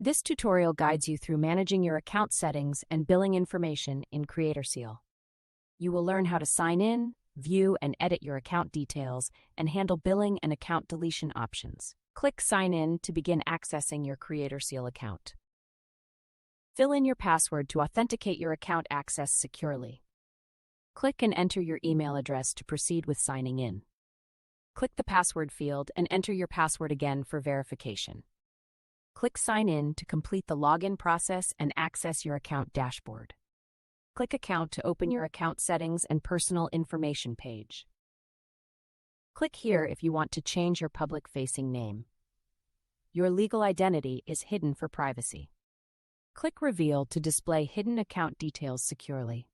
This tutorial guides you through managing your account settings and billing information in CreatorSeal. You will learn how to sign in, view and edit your account details, and handle billing and account deletion options. Click Sign In to begin accessing your CreatorSeal account. Fill in your password to authenticate your account access securely. Click and enter your email address to proceed with signing in. Click the password field and enter your password again for verification. Click Sign In to complete the login process and access your account dashboard. Click Account to open your account settings and personal information page. Click here if you want to change your public-facing name. Your legal identity is hidden for privacy. Click Reveal to display hidden account details securely.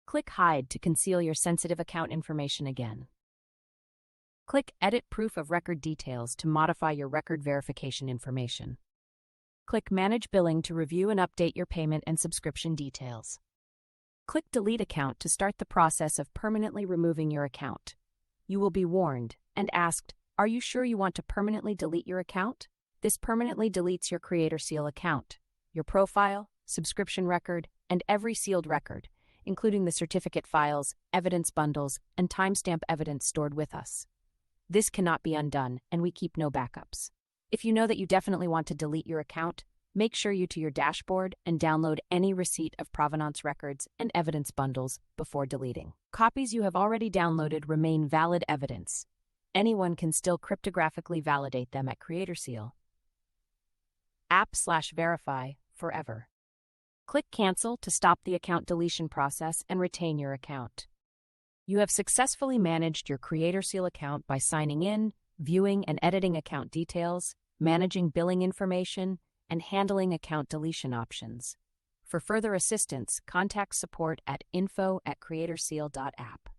Click Hide to conceal your sensitive account information again. Click Edit Proof of Record Details to modify your record verification information. Click Manage Billing to review and update your payment and subscription details. Click Delete Account to start the process of permanently removing your account. You will be warned and asked, "Are you sure you want to permanently delete your account?" This permanently deletes your CreatorSeal account, your profile, subscription record, and every sealed record, including the certificate files, evidence bundles, and timestamp evidence stored with us. This cannot be undone, and we keep no backups. If you know that you definitely want to delete your account, make sure you to your dashboard and download any receipt of provenance records and evidence bundles before deleting. Copies you have already downloaded remain valid evidence. Anyone can still cryptographically validate them at CreatorSeal. App/verify forever. Click Cancel to stop the account deletion process and retain your account. You have successfully managed your CreatorSeal account by signing in, viewing and editing account details, managing billing information, and handling account deletion options. For further assistance, contact support at info@creatorseal.app.